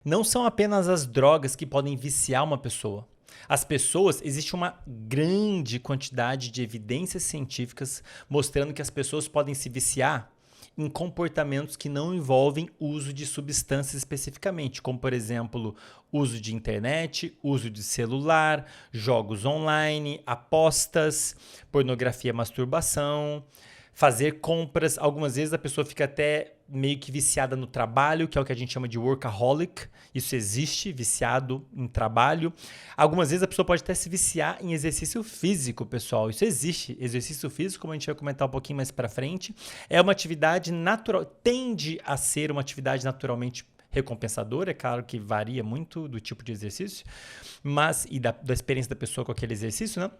Não são apenas as drogas que podem viciar uma pessoa. As pessoas, existe uma grande quantidade de evidências científicas mostrando que as pessoas podem se viciar em comportamentos que não envolvem uso de substâncias especificamente, como por exemplo, uso de internet, uso de celular, jogos online, apostas, pornografia, masturbação, fazer compras. Algumas vezes a pessoa fica até meio que viciada no trabalho, que é o que a gente chama de workaholic. Isso existe, viciado em trabalho. Algumas vezes a pessoa pode até se viciar em exercício físico, pessoal. Isso existe. Exercício físico, como a gente vai comentar um pouquinho mais para frente, é uma atividade natural, tende a ser uma atividade naturalmente recompensadora. É claro que varia muito do tipo de exercício, mas e da experiência da pessoa com aquele exercício, né?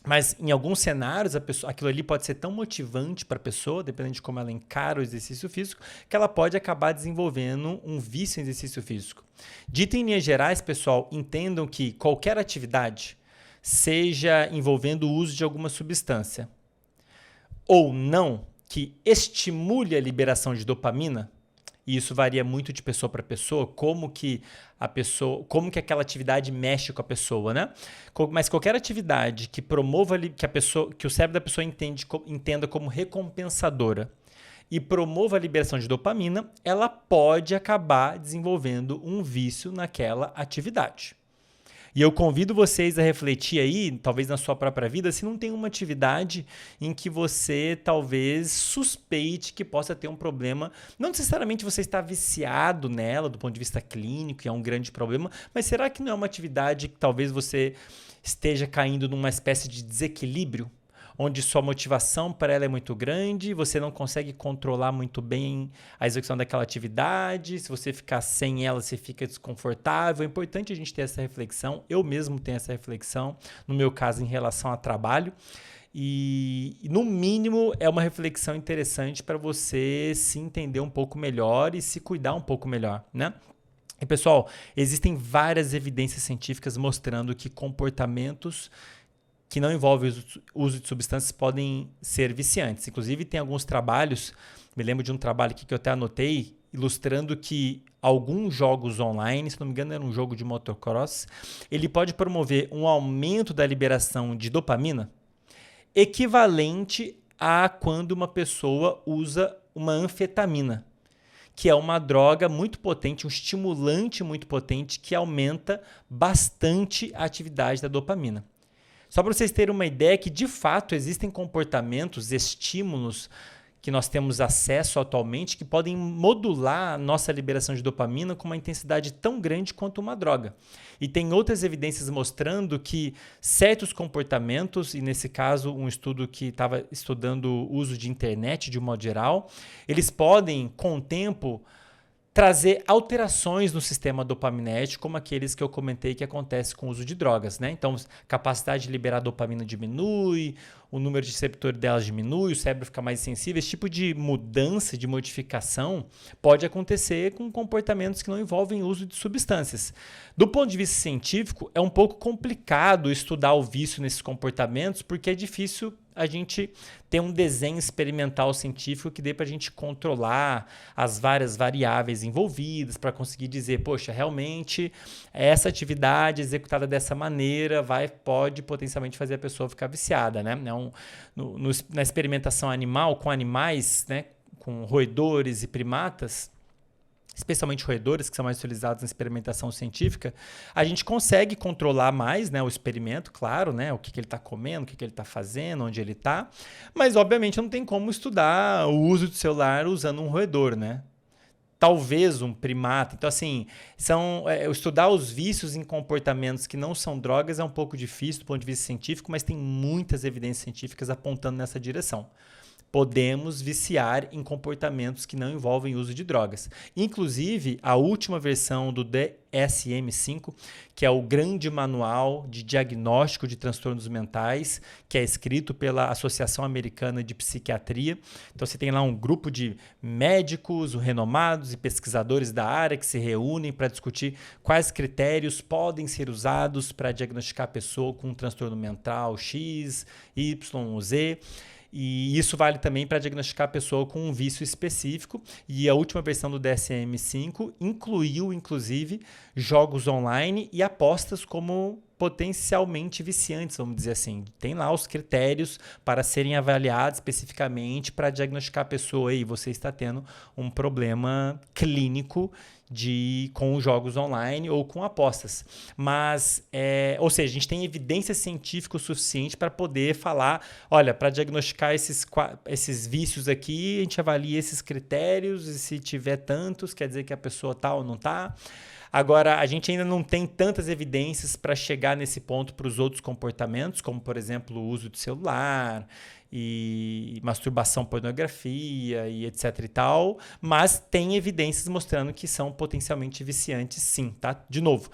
Mas em alguns cenários, aquilo ali pode ser tão motivante para a pessoa, dependendo de como ela encara o exercício físico, que ela pode acabar desenvolvendo um vício em exercício físico. Dito em linhas gerais, pessoal, entendam que qualquer atividade, seja envolvendo o uso de alguma substância ou não, que estimule a liberação de dopamina, e isso varia muito de pessoa para pessoa, como que aquela atividade mexe com a pessoa, né? Mas qualquer atividade que promova que o cérebro da pessoa entenda como recompensadora e promova a liberação de dopamina, ela pode acabar desenvolvendo um vício naquela atividade. E eu convido vocês a refletir aí, talvez na sua própria vida, se não tem uma atividade em que você talvez suspeite que possa ter um problema. Não necessariamente você está viciado nela do ponto de vista clínico, que é um grande problema, mas será que não é uma atividade que talvez você esteja caindo numa espécie de desequilíbrio? Onde sua motivação para ela é muito grande, você não consegue controlar muito bem a execução daquela atividade, se você ficar sem ela, você fica desconfortável. É importante a gente ter essa reflexão, eu mesmo tenho essa reflexão, no meu caso, em relação a trabalho. E no mínimo, é uma reflexão interessante para você se entender um pouco melhor e se cuidar um pouco melhor, né? E, pessoal, existem várias evidências científicas mostrando que comportamentos que não envolvem o uso de substâncias podem ser viciantes. Inclusive, tem alguns trabalhos, me lembro de um trabalho aqui que eu até anotei, ilustrando que alguns jogos online, se não me engano era um jogo de motocross, ele pode promover um aumento da liberação de dopamina equivalente a quando uma pessoa usa uma anfetamina, que é uma droga muito potente, um estimulante muito potente que aumenta bastante a atividade da dopamina. Só para vocês terem uma ideia que, de fato, existem comportamentos, estímulos que nós temos acesso atualmente que podem modular a nossa liberação de dopamina com uma intensidade tão grande quanto uma droga. E tem outras evidências mostrando que certos comportamentos, e nesse caso um estudo que estava estudando o uso de internet de um modo geral, eles podem, com o tempo, trazer alterações no sistema dopaminérgico, como aqueles que eu comentei que acontece com o uso de drogas, né? Então, a capacidade de liberar dopamina diminui, o número de receptores delas diminui, o cérebro fica mais sensível. Esse tipo de mudança, de modificação, pode acontecer com comportamentos que não envolvem o uso de substâncias. Do ponto de vista científico, é um pouco complicado estudar o vício nesses comportamentos, porque é difícil a gente ter um desenho experimental científico que dê para a gente controlar as várias variáveis envolvidas para conseguir dizer, poxa, realmente essa atividade executada dessa maneira pode potencialmente fazer a pessoa ficar viciada, né? Na experimentação animal com animais, né, com roedores e primatas, especialmente roedores, que são mais utilizados na experimentação científica, a gente consegue controlar mais, né, o experimento, claro, né, o que ele está comendo, o que ele está fazendo, onde ele está, mas obviamente não tem como estudar o uso do celular usando um roedor, né? Talvez um primata. Então, assim, estudar os vícios em comportamentos que não são drogas é um pouco difícil do ponto de vista científico, mas tem muitas evidências científicas apontando nessa direção. Podemos viciar em comportamentos que não envolvem uso de drogas. Inclusive, a última versão do DSM-5, que é o grande manual de diagnóstico de transtornos mentais, que é escrito pela Associação Americana de Psiquiatria. Então, você tem lá um grupo de médicos, renomados e pesquisadores da área que se reúnem para discutir quais critérios podem ser usados para diagnosticar a pessoa com um transtorno mental X, Y ou Z. E isso vale também para diagnosticar a pessoa com um vício específico. E a última versão do DSM-5 incluiu, inclusive, jogos online e apostas como potencialmente viciantes, vamos dizer assim. Tem lá os critérios para serem avaliados especificamente para diagnosticar a pessoa e você está tendo um problema clínico com jogos online ou com apostas. Mas, ou seja, a gente tem evidência científica o suficiente para poder falar, olha, para diagnosticar esses vícios aqui, a gente avalia esses critérios e se tiver tantos, quer dizer que a pessoa está ou não está. Agora, a gente ainda não tem tantas evidências para chegar nesse ponto para os outros comportamentos, como, por exemplo, o uso de celular e masturbação, pornografia e etc e tal, mas tem evidências mostrando que são potencialmente viciantes sim, tá? De novo,